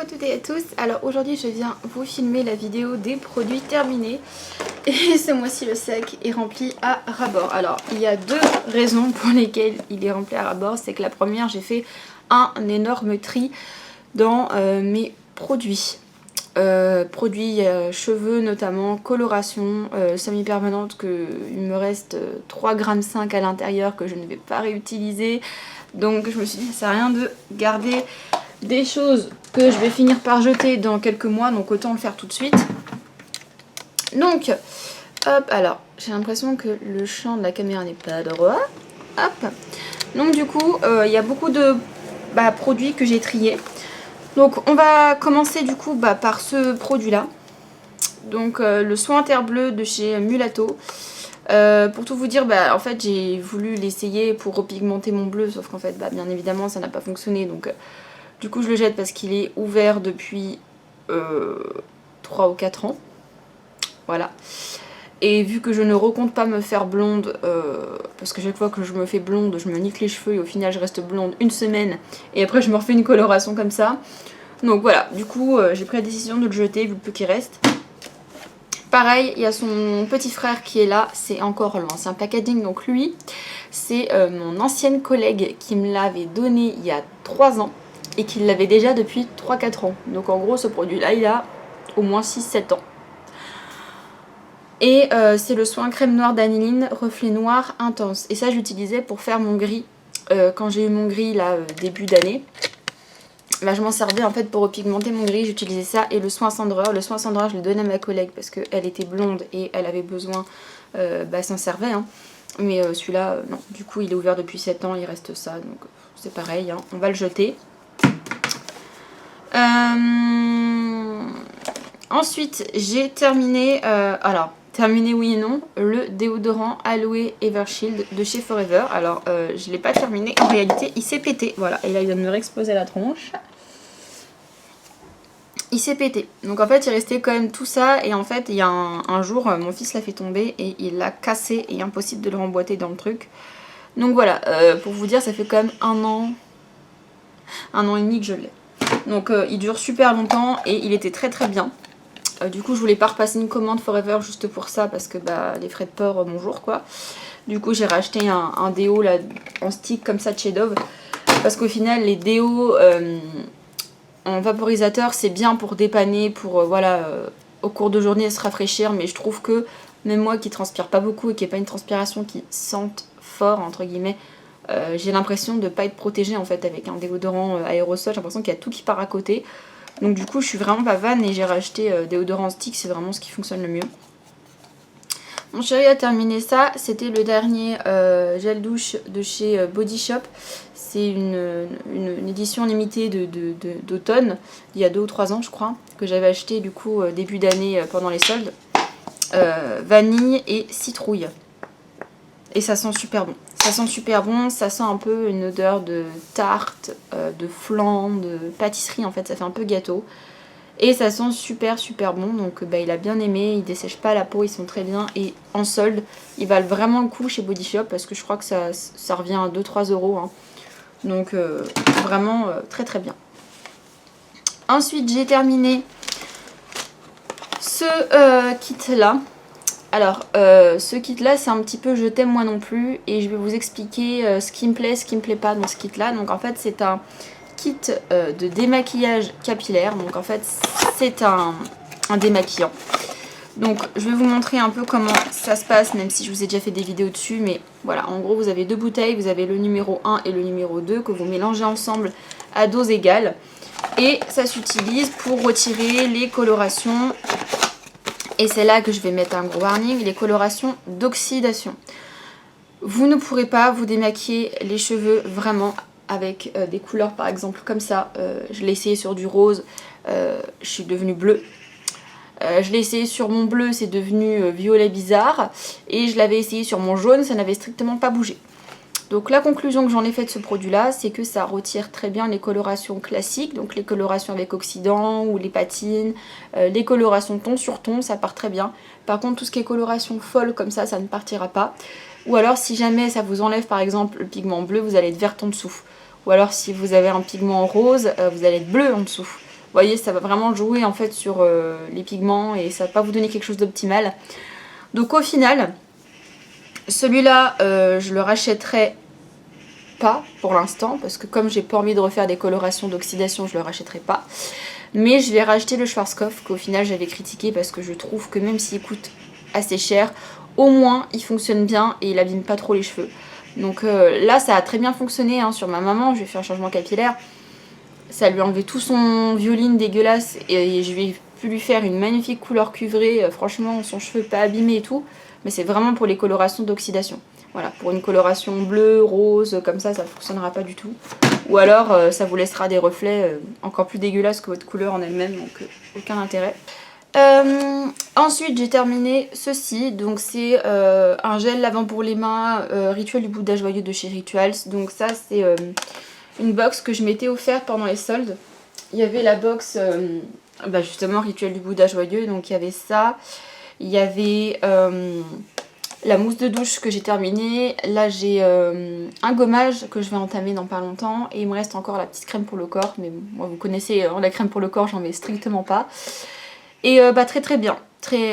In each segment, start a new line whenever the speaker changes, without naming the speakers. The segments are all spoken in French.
à toutes et à tous. Alors aujourd'hui je viens vous filmer la vidéo des produits terminés. Et ce mois-ci le sac est rempli à ras-bord. Alors il y a deux raisons pour lesquelles il est rempli à ras-bord. C'est que la première, j'ai fait un énorme tri dans mes produits. Cheveux notamment, coloration semi-permanente, que il me reste 3,5 g à l'intérieur que je ne vais pas réutiliser. Donc je me suis dit ça sert à rien de garder des choses que je vais finir par jeter dans quelques mois, donc autant le faire tout de suite. Donc hop, alors j'ai l'impression que le champ de la caméra n'est pas droit. Hop, donc du coup il y a beaucoup de produits que j'ai triés. Donc on va commencer du coup par ce produit là. Donc le soin terre bleue de chez Mulato. Pour tout vous dire, en fait j'ai voulu l'essayer pour repigmenter mon bleu, sauf qu'en fait bien évidemment ça n'a pas fonctionné, donc du coup je le jette parce qu'il est ouvert depuis 3 ou 4 ans. Voilà. Et vu que je ne recompte pas me faire blonde, parce que chaque fois que je me fais blonde, je me nique les cheveux et au final je reste blonde une semaine et après je me refais une coloration comme ça. Donc voilà, du coup j'ai pris la décision de le jeter vu le peu qu'il reste. Pareil, il y a son petit frère qui est là, c'est encore l'ancien packaging, donc lui, c'est mon ancienne collègue qui me l'avait donné il y a 3 ans et qui l'avait déjà depuis 3-4 ans. Donc en gros ce produit là il a au moins 6-7 ans. Et c'est le soin crème noire d'aniline reflet noir intense. Et ça j'utilisais pour faire mon gris. Quand j'ai eu mon gris là début d'année, je m'en servais en fait pour repigmenter mon gris, j'utilisais ça et le soin cendreur. Le soin cendreur je le donnais à ma collègue parce qu'elle était blonde et elle avait besoin, s'en servait. Hein. Mais celui-là, non. Du coup il est ouvert depuis 7 ans, il reste ça, donc c'est pareil, hein. On va le jeter. Ensuite j'ai terminé, terminé oui et non, le déodorant Aloe Evershield de chez Forever. Alors je ne l'ai pas terminé, en réalité il s'est pété, voilà, et là il vient de me réexploser la tronche. Il s'est pété, donc en fait il restait quand même tout ça, et en fait il y a un jour mon fils l'a fait tomber et il l'a cassé et impossible de le remboîter dans le truc. Donc voilà, pour vous dire ça fait quand même un an et demi que je l'ai. Donc il dure super longtemps et il était très très bien. Du coup je voulais pas repasser une commande Forever juste pour ça parce que les frais de port bonjour quoi. Du coup j'ai racheté un déo là, en stick comme ça de chez Dove, parce qu'au final les déos en vaporisateur c'est bien pour dépanner, pour au cours de journée se rafraîchir, mais je trouve que même moi qui transpire pas beaucoup et qui n'ai pas une transpiration qui sente fort entre guillemets, j'ai l'impression de pas être protégée en fait avec un déodorant aérosol. J'ai l'impression qu'il y a tout qui part à côté. Donc du coup je suis vraiment pas fan et j'ai racheté déodorant stick, c'est vraiment ce qui fonctionne le mieux. Mon chéri a terminé ça, c'était le dernier gel douche de chez Body Shop. C'est une édition limitée d'automne, il y a 2 ou 3 ans je crois, que j'avais acheté du coup début d'année pendant les soldes. Vanille et citrouille. Et ça sent super bon. Ça sent super bon, ça sent un peu une odeur de tarte, de flan, de pâtisserie en fait, ça fait un peu gâteau. Et ça sent super super bon, donc il a bien aimé, il dessèche pas la peau, ils sont très bien. Et en solde, ils valent vraiment le coup chez Body Shop parce que je crois que ça revient à 2-3 euros. Hein. Donc vraiment très très bien. Ensuite j'ai terminé ce kit là. Alors, ce kit là c'est un petit peu je t'aime moi non plus, et je vais vous expliquer ce qui me plaît, ce qui me plaît pas dans ce kit là. Donc en fait c'est un kit de démaquillage capillaire, donc en fait c'est un démaquillant. Donc je vais vous montrer un peu comment ça se passe, même si je vous ai déjà fait des vidéos dessus, mais voilà, en gros vous avez 2 bouteilles, vous avez le numéro 1 et le numéro 2 que vous mélangez ensemble à dose égale, et ça s'utilise pour retirer les colorations. Et c'est là que je vais mettre un gros warning, les colorations d'oxydation. Vous ne pourrez pas vous démaquiller les cheveux vraiment avec des couleurs par exemple comme ça. Je l'ai essayé sur du rose, je suis devenue bleue. Je l'ai essayé sur mon bleu, c'est devenu violet bizarre. Et je l'avais essayé sur mon jaune, ça n'avait strictement pas bougé. Donc la conclusion que j'en ai faite de ce produit là, c'est que ça retire très bien les colorations classiques, donc les colorations avec oxydant ou les patines, les colorations ton sur ton, ça part très bien. Par contre tout ce qui est coloration folle comme ça ne partira pas. Ou alors si jamais ça vous enlève par exemple le pigment bleu, vous allez être verte en dessous. Ou alors si vous avez un pigment rose, vous allez être bleu en dessous. voyez, ça va vraiment jouer en fait sur les pigments et ça va pas vous donner quelque chose d'optimal. Donc au final, celui-là, je le rachèterai pas pour l'instant parce que comme j'ai pas envie de refaire des colorations d'oxydation, je le rachèterai pas. Mais je vais racheter le Schwarzkopf qu'au final j'avais critiqué parce que je trouve que même s'il coûte assez cher, au moins il fonctionne bien et il abîme pas trop les cheveux. Donc là ça a très bien fonctionné hein, sur ma maman, j'ai fait un changement capillaire. Ça lui a enlevé tout son violine dégueulasse et je vais pu lui faire une magnifique couleur cuivrée, franchement son cheveu pas abîmé et tout. Mais c'est vraiment pour les colorations d'oxydation. Voilà, pour une coloration bleue, rose, comme ça ne fonctionnera pas du tout. Ou alors ça vous laissera des reflets encore plus dégueulasses que votre couleur en elle-même, donc aucun intérêt. Ensuite j'ai terminé ceci, donc c'est un gel lavant pour les mains, Rituel du Bouddha Joyeux de chez Rituals. Donc ça c'est une box que je m'étais offerte pendant les soldes. Il y avait la box justement Rituel du Bouddha Joyeux, donc il y avait ça. Il y avait la mousse de douche que j'ai terminée. Là j'ai un gommage que je vais entamer dans pas longtemps. Et il me reste encore la petite crème pour le corps. Mais moi vous connaissez la crème pour le corps, j'en mets strictement pas. Et très très bien.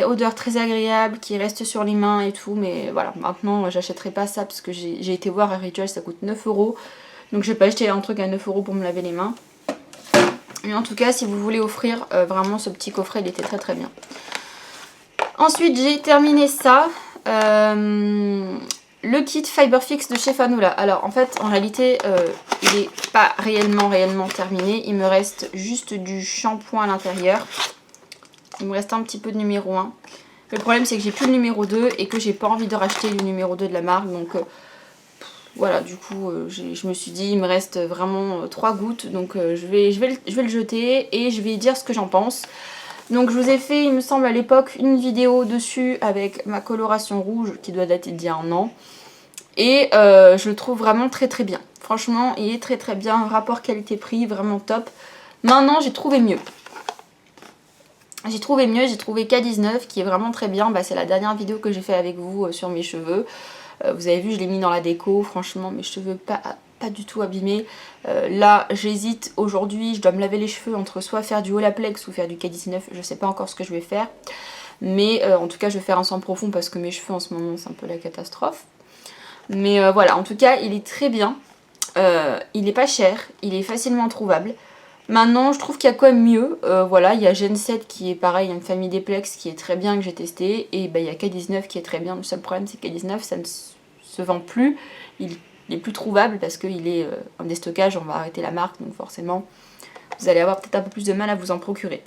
Odeur très agréable qui reste sur les mains et tout. Mais voilà, maintenant j'achèterai pas ça parce que j'ai été voir à Ritual, ça coûte 9 €. Donc je vais pas acheter un truc à 9 € pour me laver les mains. Mais en tout cas si vous voulez offrir vraiment ce petit coffret, il était très très bien. Ensuite j'ai terminé ça. Le kit Fiber Fix de chez Fanola. Alors en fait en réalité il n'est pas réellement terminé. Il me reste juste du shampoing à l'intérieur. Il me reste un petit peu de numéro 1. Le problème c'est que j'ai plus le numéro 2 et que j'ai pas envie de racheter le numéro 2 de la marque. Donc voilà, du coup je me suis dit il me reste vraiment 3 gouttes. Donc je vais le jeter et je vais dire ce que j'en pense. Donc je vous ai fait, il me semble à l'époque, une vidéo dessus avec ma coloration rouge qui doit dater d'il y a un an. Et je le trouve vraiment très très bien. Franchement, il est très très bien. Rapport qualité-prix, vraiment top. Maintenant, j'ai trouvé mieux. J'ai trouvé K19 qui est vraiment très bien. Bah, c'est la dernière vidéo que j'ai fait avec vous sur mes cheveux. Vous avez vu, je l'ai mis dans la déco. Franchement, mes cheveux pas du tout abîmés. Là j'hésite aujourd'hui, je dois me laver les cheveux entre soit faire du Olaplex ou faire du K19, je sais pas encore ce que je vais faire. Mais en tout cas je vais faire un soin profond parce que mes cheveux en ce moment c'est un peu la catastrophe. Mais voilà, en tout cas il est très bien, il est pas cher, il est facilement trouvable. Maintenant je trouve qu'il y a quand même mieux, voilà il y a Gen 7 qui est pareil, il y a une famille Deplex qui est très bien que j'ai testé. Et bah, il y a K19 qui est très bien, le seul problème c'est que K19 ça ne se vend plus, il est plus trouvable parce qu'il est en déstockage, on va arrêter la marque donc forcément vous allez avoir peut-être un peu plus de mal à vous en procurer.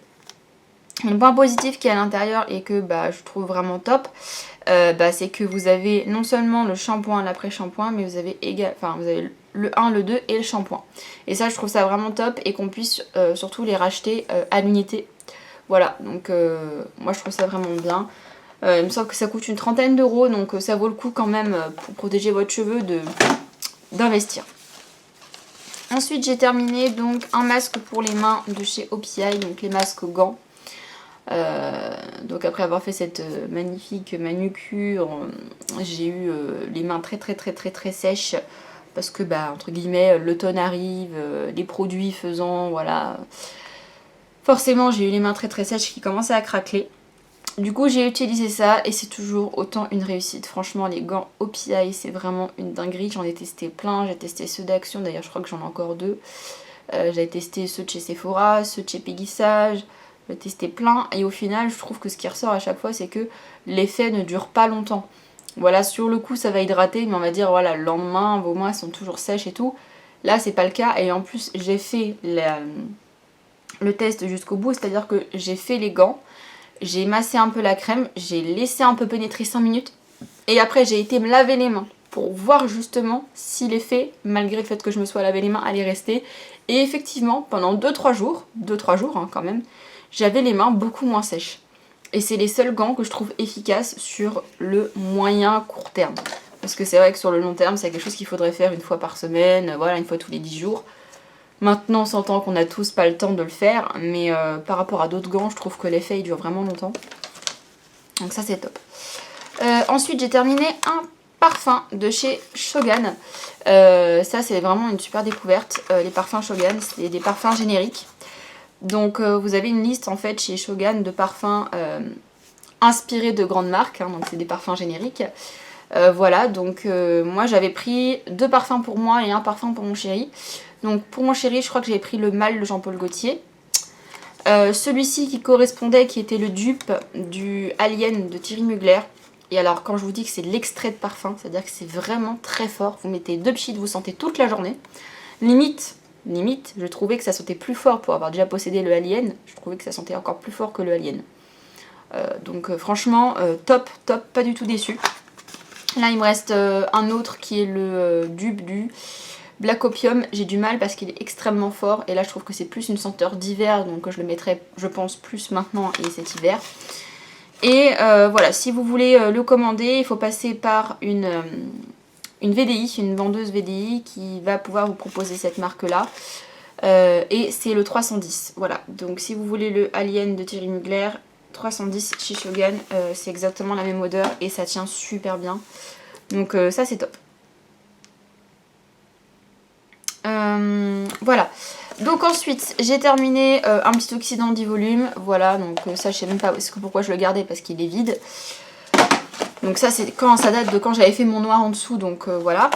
Le point positif qui est à l'intérieur et que je trouve vraiment top, c'est que vous avez non seulement le shampoing, l'après-shampoing, mais vous avez le 1, le 2 et le shampoing. Et ça je trouve ça vraiment top et qu'on puisse surtout les racheter à l'unité. Voilà, donc moi je trouve ça vraiment bien. Il me semble que ça coûte une trentaine d'euros, donc ça vaut le coup quand même pour protéger votre cheveu d'investir. Ensuite j'ai terminé donc un masque pour les mains de chez OPI, donc les masques gants. Donc après avoir fait cette magnifique manucure, j'ai eu les mains très sèches parce que entre guillemets l'automne arrive, les produits faisant, voilà, forcément j'ai eu les mains très sèches qui commençaient à craquer. Du coup j'ai utilisé ça et c'est toujours autant une réussite. Franchement les gants OPI c'est vraiment une dinguerie. J'en ai testé plein, j'ai testé ceux d'Action, d'ailleurs je crois que j'en ai encore 2. J'ai testé ceux de chez Sephora, ceux de chez Peggy Sage, j'ai testé plein et au final je trouve que ce qui ressort à chaque fois c'est que l'effet ne dure pas longtemps. Voilà, sur le coup ça va hydrater mais on va dire voilà le lendemain vos mains sont toujours sèches et tout. Là c'est pas le cas et en plus j'ai fait le test jusqu'au bout, c'est à dire que j'ai fait les gants. J'ai massé un peu la crème, j'ai laissé un peu pénétrer 5 minutes et après j'ai été me laver les mains pour voir justement si l'effet, malgré le fait que je me sois lavé les mains, allait rester. Et effectivement, pendant 2-3 jours, quand même, j'avais les mains beaucoup moins sèches. Et c'est les seuls gants que je trouve efficaces sur le moyen court terme. Parce que c'est vrai que sur le long terme, c'est quelque chose qu'il faudrait faire une fois par semaine, voilà, une fois tous les 10 jours. Maintenant, on s'entend qu'on n'a tous pas le temps de le faire, mais par rapport à d'autres gants, je trouve que l'effet il dure vraiment longtemps. Donc ça c'est top. Ensuite, j'ai terminé un parfum de chez Shogun. Ça c'est vraiment une super découverte. Les parfums Shogun, c'est des parfums génériques. Donc vous avez une liste en fait chez Shogun de parfums inspirés de grandes marques, hein, donc c'est des parfums génériques. Voilà, donc moi j'avais pris 2 parfums pour moi et un parfum pour mon chéri. Donc pour mon chéri, je crois que j'avais pris le Mâle de Jean-Paul Gaultier. Celui-ci qui correspondait, qui était le dupe du Alien de Thierry Mugler. Et alors quand je vous dis que c'est l'extrait de parfum, c'est-à-dire que c'est vraiment très fort. Vous mettez 2 pchits, vous sentez toute la journée. Limite, je trouvais que ça sentait plus fort pour avoir déjà possédé le Alien. Je trouvais que ça sentait encore plus fort que le Alien. Donc franchement, top, pas du tout déçu. Là il me reste un autre qui est le dupe du Black Opium. J'ai du mal parce qu'il est extrêmement fort et là je trouve que c'est plus une senteur d'hiver, donc je le mettrai je pense plus maintenant et cet hiver. Et voilà, si vous voulez le commander, il faut passer par une VDI, une vendeuse VDI qui va pouvoir vous proposer cette marque là. Et c'est le 310, voilà. Donc si vous voulez le Alien de Thierry Mugler, 310 chez Shogun, c'est exactement la même odeur et ça tient super bien. Donc ça c'est top. Voilà. Donc ensuite j'ai terminé un petit oxydant 10 volumes. Voilà, donc ça je sais même pas pourquoi je le gardais parce qu'il est vide. Donc ça c'est quand ça date de quand j'avais fait mon noir en dessous, donc voilà.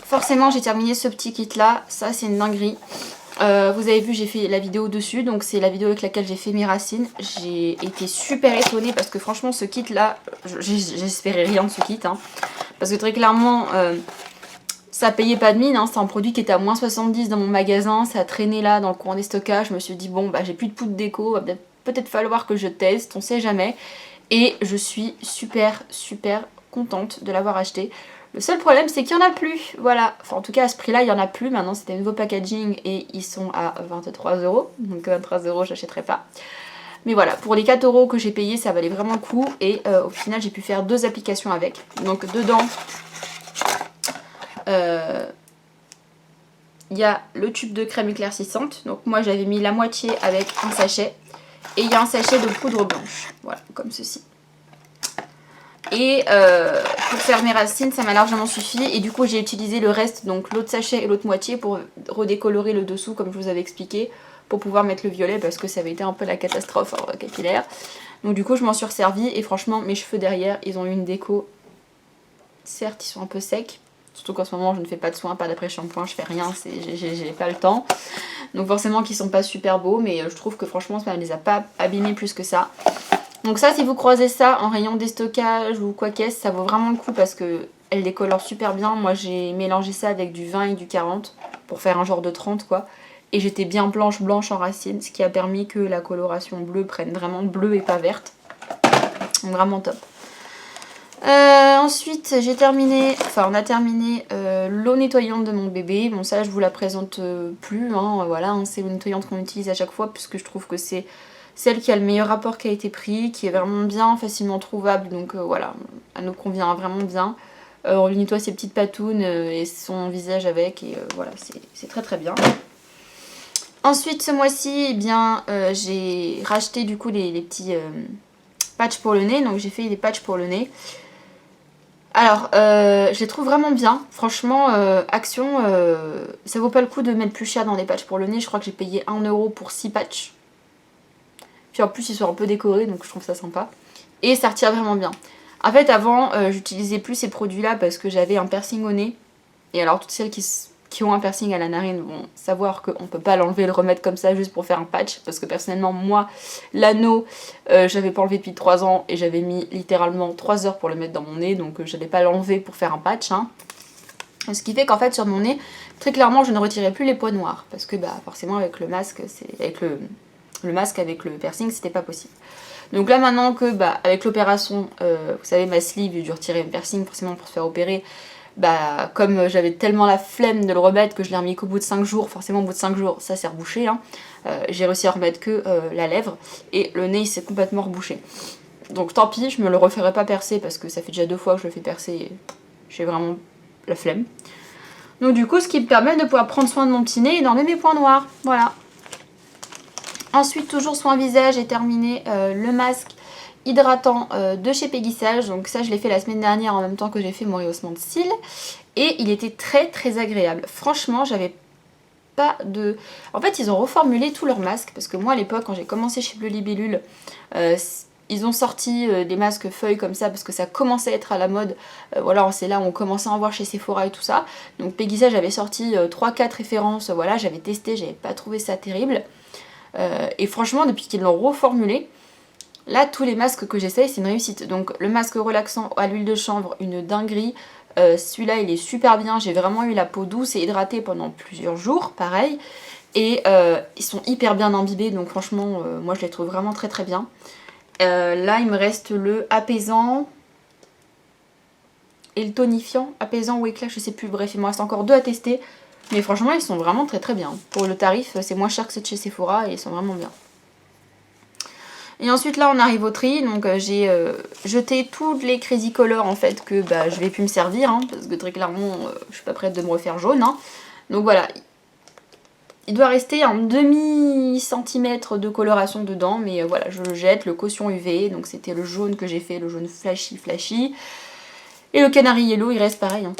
Forcément j'ai terminé ce petit kit là, ça c'est une dinguerie. Vous avez vu, j'ai fait la vidéo dessus, donc c'est la vidéo avec laquelle j'ai fait mes racines. J'ai été super étonnée parce que franchement ce kit là, j'espérais rien de ce kit, hein, parce que très clairement ça payait pas de mine, hein. C'est un produit qui était à moins 70 dans mon magasin, ça a traîné là dans le coin des stockages. Je me suis dit bon bah j'ai plus de poudre déco, va peut-être falloir que je teste, on sait jamais. Et je suis super contente de l'avoir acheté. Le seul problème c'est qu'il n'y en a plus, voilà. Enfin en tout cas à ce prix là il n'y en a plus, maintenant c'était un nouveau packaging et ils sont à 23 €. Donc 23 € j'achèterai pas. Mais voilà, pour les 4 € que j'ai payé ça valait vraiment le coup. Et au final j'ai pu faire 2 applications avec. Donc dedans il y a le tube de crème éclaircissante. Donc moi j'avais mis la moitié avec un sachet. Et il y a un sachet de poudre blanche, voilà, comme ceci. Et pour faire mes racines, ça m'a largement suffi. Et du coup, j'ai utilisé le reste, donc l'autre sachet et l'autre moitié, pour redécolorer le dessous, comme je vous avais expliqué, pour pouvoir mettre le violet, parce que ça avait été un peu la catastrophe capillaire. Donc du coup, je m'en suis resservie. Et franchement, mes cheveux derrière, ils ont eu une déco. Certes, ils sont un peu secs. Surtout qu'en ce moment, je ne fais pas de soins, pas d'après-shampoing, je fais rien, j'ai pas le temps. Donc forcément qu'ils sont pas super beaux, mais je trouve que franchement ça ne les a pas abîmés plus que ça. Donc ça, si vous croisez ça en rayon déstockage ou quoi qu'est-ce, ça vaut vraiment le coup parce que elle décolore super bien. Moi j'ai mélangé ça avec du 20 et du 40 pour faire un genre de 30 quoi. Et j'étais bien blanche en racine, ce qui a permis que la coloration bleue prenne vraiment bleu et pas verte. Donc vraiment top. Ensuite j'ai terminé, enfin on a terminé l'eau nettoyante de mon bébé. Bon ça je vous la présente plus, hein, voilà, hein, c'est l'eau nettoyante qu'on utilise à chaque fois puisque je trouve que c'est celle qui a le meilleur rapport qualité-prix, qui est vraiment bien, facilement trouvable, donc voilà, elle nous convient vraiment bien. On lui nettoie ses petites patounes et son visage avec, et voilà, c'est très bien. Ensuite ce mois-ci, eh bien j'ai racheté du coup les petits patchs pour le nez, donc j'ai fait des patchs pour le nez. Alors, je les trouve vraiment bien. Franchement, Action, ça vaut pas le coup de mettre plus cher dans des patchs pour le nez. Je crois que j'ai payé 1 € pour 6 patchs. Puis en plus, ils sont un peu décorés, donc je trouve ça sympa. Et ça retire vraiment bien. En fait, avant, j'utilisais plus ces produits-là parce que j'avais un piercing au nez. Et alors, toutes celles qui ont un piercing à la narine vont savoir qu'on peut pas l'enlever et le remettre comme ça juste pour faire un patch. Parce que personnellement, moi, l'anneau, j'avais pas enlevé depuis 3 ans et j'avais mis littéralement 3 heures pour le mettre dans mon nez. Donc j'allais pas l'enlever pour faire un patch. Hein. Ce qui fait qu'en fait, sur mon nez, très clairement, je ne retirais plus les points noirs. Parce que bah, forcément, avec le masque, avec le masque avec le piercing, c'était pas possible. Donc là maintenant que bah, avec l'opération, vous savez ma sleeve, j'ai dû retirer le piercing forcément pour se faire opérer. Bah comme j'avais tellement la flemme de le remettre que je l'ai remis qu'au bout de 5 jours, forcément au bout de 5 jours ça s'est rebouché, hein. J'ai réussi à remettre que la lèvre et le nez il s'est complètement rebouché. Donc tant pis, je me le referai pas percer parce que ça fait déjà 2 fois que je le fais percer et j'ai vraiment la flemme. Donc du coup ce qui me permet de pouvoir prendre soin de mon petit nez et d'enlever mes points noirs, voilà. Ensuite, toujours soin visage, j'ai terminé le masque hydratant de chez Peggy Sage. Donc ça, je l'ai fait la semaine dernière en même temps que j'ai fait mon rehaussement de cils. Et il était très agréable. Franchement, j'avais pas de... En fait, ils ont reformulé tous leurs masques, parce que moi, à l'époque, quand j'ai commencé chez Bleu Libellule, ils ont sorti des masques feuilles comme ça, parce que ça commençait à être à la mode. Voilà, c'est là où on commençait à en voir chez Sephora et tout ça. Donc Peggy Sage avait sorti 3-4 références, voilà, j'avais testé, j'avais pas trouvé ça terrible. Et franchement, depuis qu'ils l'ont reformulé, là, tous les masques que j'essaye, c'est une réussite. Donc le masque relaxant à l'huile de chanvre, une dinguerie. Celui-là, il est super bien. J'ai vraiment eu la peau douce et hydratée pendant plusieurs jours, pareil. Et ils sont hyper bien imbibés, donc franchement, moi je les trouve vraiment très très bien. Là, il me reste le apaisant et le tonifiant. Apaisant ou éclat, je sais plus. Bref, il me reste encore 2 à tester. Mais franchement, ils sont vraiment très très bien. Pour le tarif, c'est moins cher que ceux de chez Sephora et ils sont vraiment bien. Et ensuite là on arrive au tri, donc j'ai jeté toutes les Crazy Color en fait que je vais plus me servir, hein, parce que très clairement je suis pas prête de me refaire jaune. Hein. Donc voilà, il doit rester un demi-centimètre de coloration dedans, mais voilà, je le jette, le caution UV, donc c'était le jaune que j'ai fait, le jaune flashy. Et le Canary Yellow il reste pareil, hein.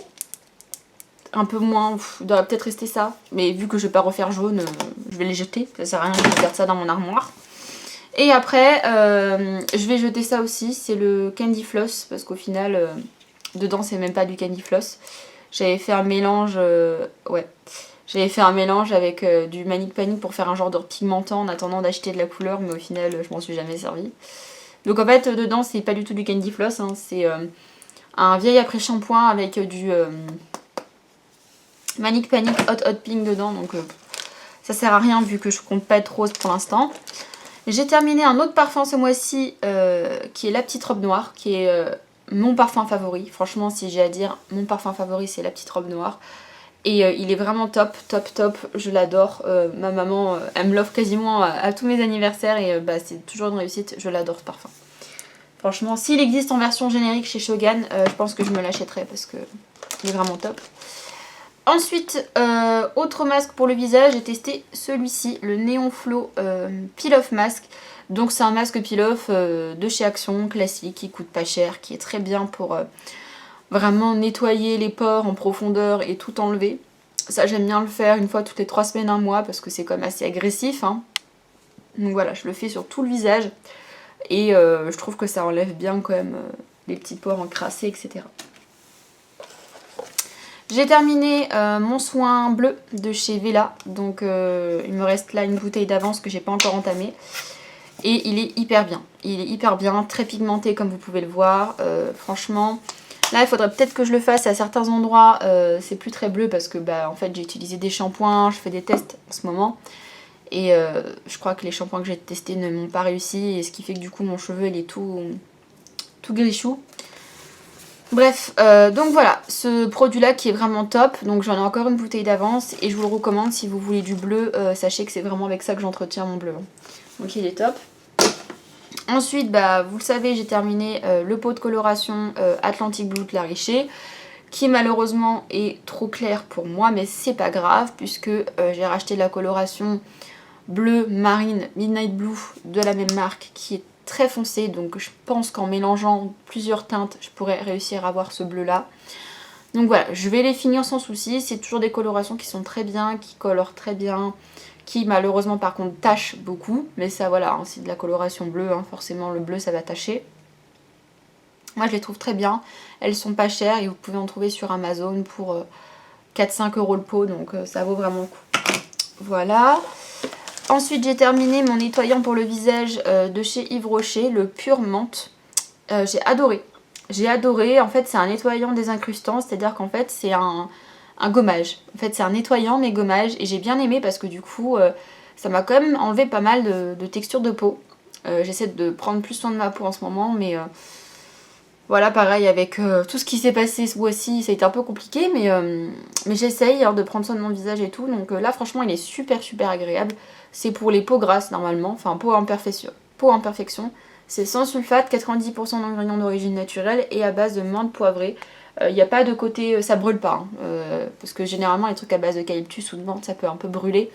Un peu moins, il devrait peut-être rester ça, mais vu que je vais pas refaire jaune, je vais les jeter, ça sert à rien de faire ça dans mon armoire. Et après, je vais jeter ça aussi, c'est le Candy Floss, parce qu'au final, dedans c'est même pas du Candy Floss. J'avais fait un mélange, j'avais fait un mélange avec du Manic Panic pour faire un genre de pigmentant en attendant d'acheter de la couleur, mais au final, je m'en suis jamais servi. Donc en fait, dedans, c'est pas du tout du Candy Floss, hein, c'est un vieil après-shampoing avec du Manic Panic Hot Pink dedans, donc ça sert à rien vu que je compte pas être rose pour l'instant. J'ai terminé un autre parfum ce mois-ci qui est La Petite Robe Noire, qui est mon parfum favori. Franchement, si j'ai à dire, mon parfum favori c'est La Petite Robe Noire. Et il est vraiment top, je l'adore. Ma maman, elle me l'offre quasiment à tous mes anniversaires et c'est toujours une réussite, je l'adore ce parfum. Franchement, s'il existe en version générique chez Shogun, je pense que je me l'achèterai parce que il est vraiment top. Ensuite, autre masque pour le visage, j'ai testé celui-ci, le Neon Flow Peel Off Mask. Donc c'est un masque peel off de chez Action, classique, qui coûte pas cher, qui est très bien pour vraiment nettoyer les pores en profondeur et tout enlever. Ça j'aime bien le faire une fois toutes les 3 semaines, un mois, parce que c'est quand même assez agressif. Hein. Donc voilà, je le fais sur tout le visage. Et je trouve que ça enlève bien quand même les petits pores encrassés, etc. J'ai terminé mon soin bleu de chez Vela, donc il me reste là une bouteille d'avance que j'ai pas encore entamée. Et il est hyper bien, très pigmenté comme vous pouvez le voir, franchement. Là il faudrait peut-être que je le fasse à certains endroits, c'est plus très bleu parce que en fait j'ai utilisé des shampoings, je fais des tests en ce moment. Et je crois que les shampoings que j'ai testés ne m'ont pas réussi, et ce qui fait que du coup mon cheveu il est tout grichou. Bref, donc voilà, ce produit là qui est vraiment top, donc j'en ai encore une bouteille d'avance et je vous le recommande si vous voulez du bleu, sachez que c'est vraiment avec ça que j'entretiens mon bleu. Donc il est top. Ensuite, vous le savez, j'ai terminé le pot de coloration Atlantic Blue de la Richer, qui malheureusement est trop clair pour moi, mais c'est pas grave puisque j'ai racheté la coloration bleu marine Midnight Blue de la même marque qui est très foncé, donc je pense qu'en mélangeant plusieurs teintes je pourrais réussir à avoir ce bleu là. Donc voilà, je vais les finir sans souci. C'est toujours des colorations qui sont très bien, qui colorent très bien, qui malheureusement par contre tachent beaucoup, mais ça voilà, hein, c'est de la coloration bleue, hein, forcément le bleu ça va tacher. Moi je les trouve très bien, elles sont pas chères et vous pouvez en trouver sur Amazon pour 4-5 € le pot, donc ça vaut vraiment le coup. Voilà. Ensuite, j'ai terminé mon nettoyant pour le visage de chez Yves Rocher, le Pure Menthe. J'ai adoré. J'ai adoré. En fait, c'est un nettoyant désincrustant, c'est-à-dire qu'en fait, c'est un gommage. En fait, c'est un nettoyant mais gommage. Et j'ai bien aimé parce que du coup, ça m'a quand même enlevé pas mal de texture de peau. J'essaie de prendre plus soin de ma peau en ce moment, mais voilà, pareil, avec tout ce qui s'est passé ce mois-ci, ça a été un peu compliqué, mais j'essaye de prendre soin de mon visage et tout. Donc là, franchement, il est super agréable. C'est pour les peaux grasses normalement, enfin peau imperfection. C'est sans sulfate, 90% d'ingrédients d'origine naturelle et à base de menthe poivrée. Il n'y a pas de côté, ça brûle pas, hein, parce que généralement les trucs à base d'eucalyptus ou de menthe ça peut un peu brûler.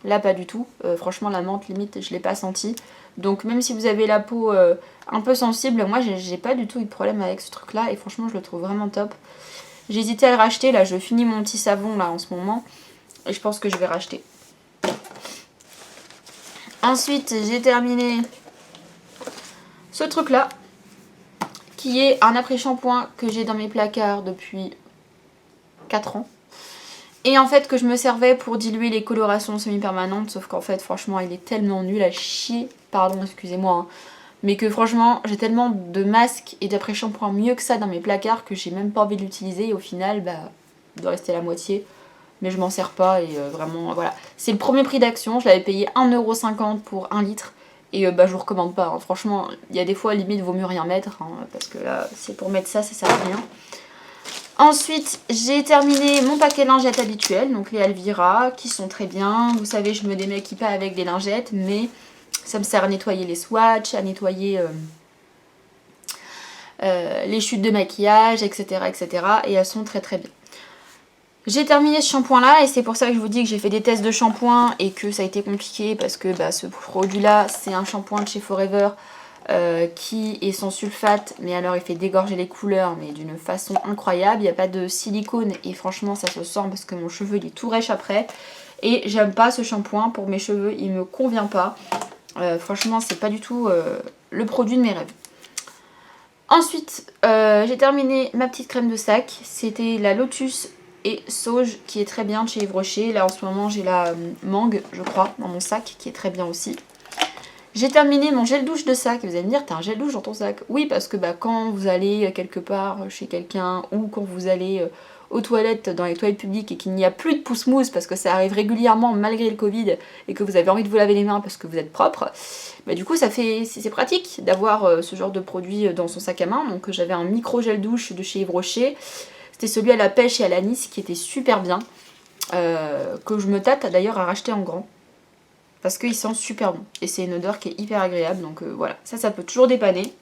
Là pas du tout, franchement la menthe limite je l'ai pas senti. Donc même si vous avez la peau un peu sensible, moi j'ai pas du tout eu de problème avec ce truc là et franchement je le trouve vraiment top. J'ai hésité à le racheter, là je finis mon petit savon là en ce moment et je pense que je vais racheter. Ensuite, j'ai terminé ce truc là, qui est un après-shampoing que j'ai dans mes placards depuis 4 ans. Et en fait que je me servais pour diluer les colorations semi-permanentes, sauf qu'en fait franchement il est tellement nul à chier, pardon excusez-moi, hein, mais que franchement j'ai tellement de masques et d'après-shampoing mieux que ça dans mes placards que j'ai même pas envie de l'utiliser et au final bah il doit rester la moitié. Mais je m'en sers pas et vraiment voilà. C'est le premier prix d'Action, je l'avais payé 1,50 € pour 1 litre. Et bah je vous recommande pas, hein. Franchement il y a des fois limite vaut mieux rien mettre, hein, parce que là c'est pour mettre ça, ça sert à rien. Ensuite, j'ai terminé mon paquet de lingettes habituel, donc les Elvira, qui sont très bien. Vous savez, je me démaquille pas avec des lingettes, mais ça me sert à nettoyer les swatchs, à nettoyer les chutes de maquillage, etc., etc. Et elles sont très très bien. J'ai terminé ce shampoing là et c'est pour ça que je vous dis que j'ai fait des tests de shampoing et que ça a été compliqué parce que bah, ce produit là c'est un shampoing de chez Forever qui est sans sulfate, mais alors il fait dégorger les couleurs mais d'une façon incroyable. Il n'y a pas de silicone et franchement ça se sent parce que mon cheveu il est tout rêche après. Et j'aime pas ce shampoing pour mes cheveux, il me convient pas. Franchement c'est pas du tout le produit de mes rêves. Ensuite j'ai terminé ma petite crème de sac, c'était la Lotus et Sauge qui est très bien de chez Yves Rocher. Là en ce moment j'ai la mangue je crois dans mon sac qui est très bien aussi. J'ai terminé mon gel douche de sac. Vous allez me dire, t'as un gel douche dans ton sac? Oui, parce que bah, quand vous allez quelque part chez quelqu'un ou quand vous allez aux toilettes, dans les toilettes publiques et qu'il n'y a plus de pousse-mousse parce que ça arrive régulièrement malgré le Covid et que vous avez envie de vous laver les mains parce que vous êtes propre, bah, du coup c'est pratique d'avoir ce genre de produit dans son sac à main. Donc j'avais un micro gel douche de chez Yves Rocher. C'était celui à la pêche et à l'anis qui était super bien. Que je me tâte d'ailleurs à racheter en grand. Parce qu'il sent super bon. Et c'est une odeur qui est hyper agréable. Donc voilà, ça peut toujours dépanner.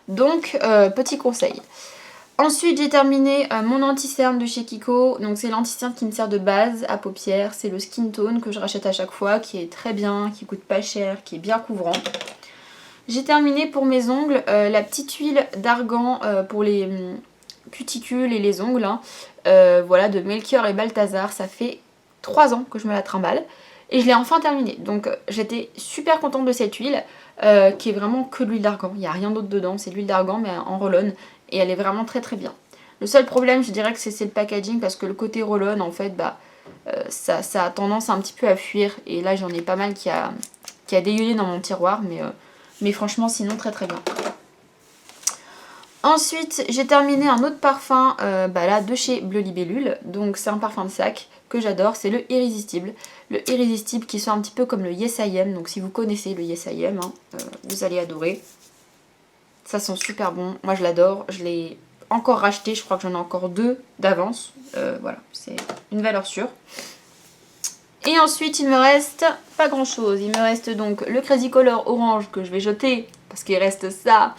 Donc, petit conseil. Ensuite, j'ai terminé mon anti-cerne de chez Kiko. Donc c'est l'anti-cerne qui me sert de base à paupières. C'est le Skin Tone que je rachète à chaque fois, qui est très bien, qui coûte pas cher, qui est bien couvrant. J'ai terminé pour mes ongles la petite huile d'argan pour les cuticules et les ongles. Hein. Voilà, de Melchior et Balthazar. Ça fait 3 ans que je me la trimballe. Et je l'ai enfin terminée. Donc j'étais super contente de cette huile qui est vraiment que de l'huile d'argan. Il n'y a rien d'autre dedans, c'est de l'huile d'argan mais en roll-on. Et elle est vraiment très très bien. Le seul problème je dirais que c'est le packaging parce que le côté roll-on en fait bah, ça a tendance un petit peu à fuir. Et là j'en ai pas mal qui a dégueulé dans mon tiroir mais franchement sinon très très bien. Ensuite, j'ai terminé un autre parfum là, de chez Bleu Libellule. Donc c'est un parfum de sac que j'adore, c'est le Irrésistible. Le Irrésistible qui sent un petit peu comme le Yes I Am. Donc si vous connaissez le Yes I Am, hein, vous allez adorer. Ça sent super bon, moi je l'adore. Je l'ai encore racheté, je crois que j'en ai encore 2 d'avance. Voilà, c'est une valeur sûre. Et ensuite il me reste pas grand chose. Il me reste donc le Crazy Color orange que je vais jeter parce qu'il reste ça.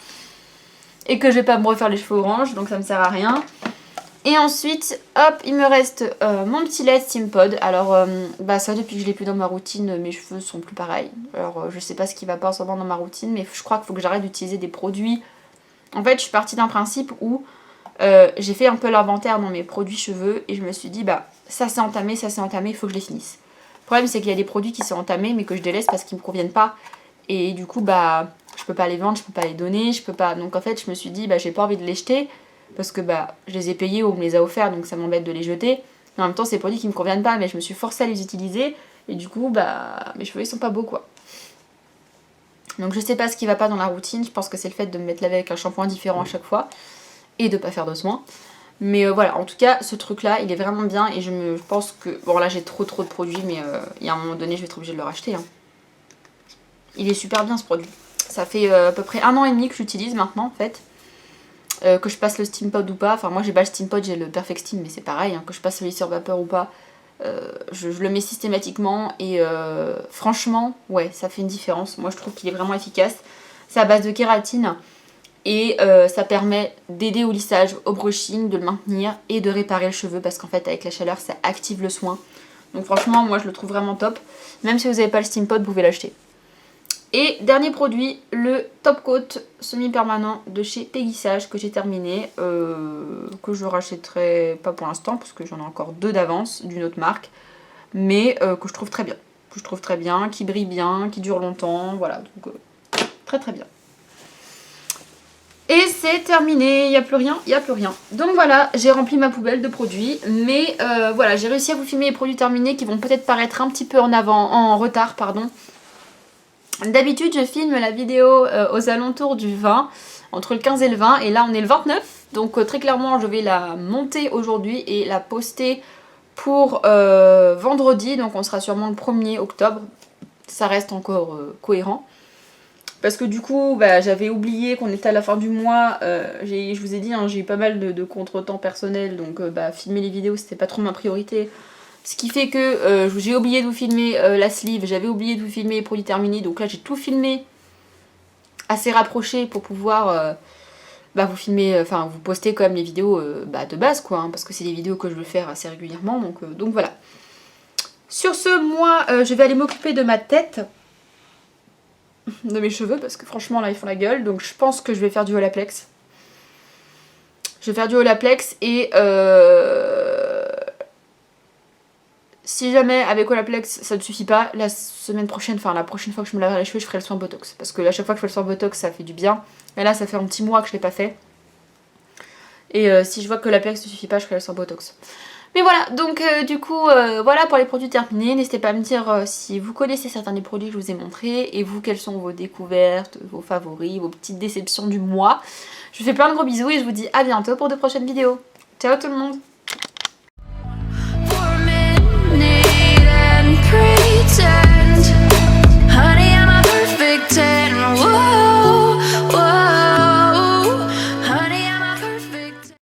Et que je vais pas me refaire les cheveux orange, donc ça me sert à rien. Et ensuite, hop, il me reste mon petit lait Steam Pod. Alors, ça depuis que je l'ai plus dans ma routine, mes cheveux sont plus pareils. Alors, je sais pas ce qui va pas en ce moment dans ma routine, mais je crois qu'il faut que j'arrête d'utiliser des produits. En fait, je suis partie d'un principe où j'ai fait un peu l'inventaire dans mes produits cheveux et je me suis dit, bah, ça c'est entamé, il faut que je les finisse. Le problème, c'est qu'il y a des produits qui sont entamés, mais que je délaisse parce qu'ils me conviennent pas. Et du coup, bah, je peux pas les vendre, je peux pas les donner, je peux pas. Donc en fait, je me suis dit, bah, j'ai pas envie de les jeter parce que bah, je les ai payés ou on me les a offerts, donc ça m'embête de les jeter. Mais en même temps, c'est des produits qui me conviennent pas, mais je me suis forcée à les utiliser et du coup, bah, mes cheveux ils sont pas beaux quoi. Donc je sais pas ce qui va pas dans la routine, je pense que c'est le fait de me mettre laver avec un shampoing différent à chaque fois et de pas faire de soins. Mais voilà, en tout cas, ce truc là, il est vraiment bien et je pense que. Bon, là j'ai trop de produits, mais il y a un moment donné, je vais être obligée de le racheter. Hein. Il est super bien ce produit. Ça fait à peu près 1 an et demi que j'utilise maintenant en fait. Que je passe le Steam Pod ou pas. Enfin moi j'ai pas le Steam Pod, j'ai le Perfect Steam mais c'est pareil. Hein, que je passe le lisseur vapeur ou pas. Je le mets systématiquement et franchement ouais ça fait une différence. Moi je trouve qu'il est vraiment efficace. C'est à base de kératine. Et ça permet d'aider au lissage, au brushing, de le maintenir et de réparer le cheveu parce qu'en fait avec la chaleur ça active le soin. Donc franchement moi je le trouve vraiment top. Même si vous n'avez pas le Steam Pod, vous pouvez l'acheter. Et dernier produit, le Top Coat semi-permanent de chez Peggy Sage que j'ai terminé, que je rachèterai pas pour l'instant parce que j'en ai encore 2 d'avance d'une autre marque, mais que je trouve très bien. que je trouve très bien, qui brille bien, qui dure longtemps, voilà, donc très très bien. Et c'est terminé, il n'y a plus rien, il n'y a plus rien. Donc voilà, j'ai rempli ma poubelle de produits, mais voilà, j'ai réussi à vous filmer les produits terminés qui vont peut-être paraître un petit peu en retard, pardon. D'habitude, je filme la vidéo aux alentours du 20, entre le 15 et le 20, et là on est le 29, donc très clairement je vais la monter aujourd'hui et la poster pour vendredi, donc on sera sûrement le 1er octobre, ça reste encore cohérent. Parce que du coup, bah, j'avais oublié qu'on était à la fin du mois. Je vous ai dit, hein, j'ai eu pas mal de contretemps personnels. Donc bah, filmer les vidéos, c'était pas trop ma priorité. Ce qui fait que j'ai oublié de vous filmer la sleeve. J'avais oublié de vous filmer les produits terminés. Donc là, j'ai tout filmé assez rapproché pour pouvoir bah, vous filmer, enfin vous poster quand même les vidéos bah, de base, quoi. Hein, parce que c'est des vidéos que je veux faire assez régulièrement. Donc voilà. Sur ce, moi, je vais aller m'occuper de ma tête. De mes cheveux parce que franchement là ils font la gueule, donc je pense que je vais faire du Olaplex. Je vais faire du Olaplex et si jamais avec Olaplex ça ne suffit pas, la semaine prochaine, enfin la prochaine fois que je me laverai les cheveux, je ferai le soin Botox. Parce que à chaque fois que je fais le soin Botox ça fait du bien. Et là ça fait un petit mois que je l'ai pas fait. Et si je vois que Olaplex ne suffit pas, je ferai le soin Botox. Mais voilà, donc du coup, voilà pour les produits terminés. N'hésitez pas à me dire si vous connaissez certains des produits que je vous ai montrés. Et vous, quelles sont vos découvertes, vos favoris, vos petites déceptions du mois. Je vous fais plein de gros bisous et je vous dis à bientôt pour de prochaines vidéos. Ciao tout le monde!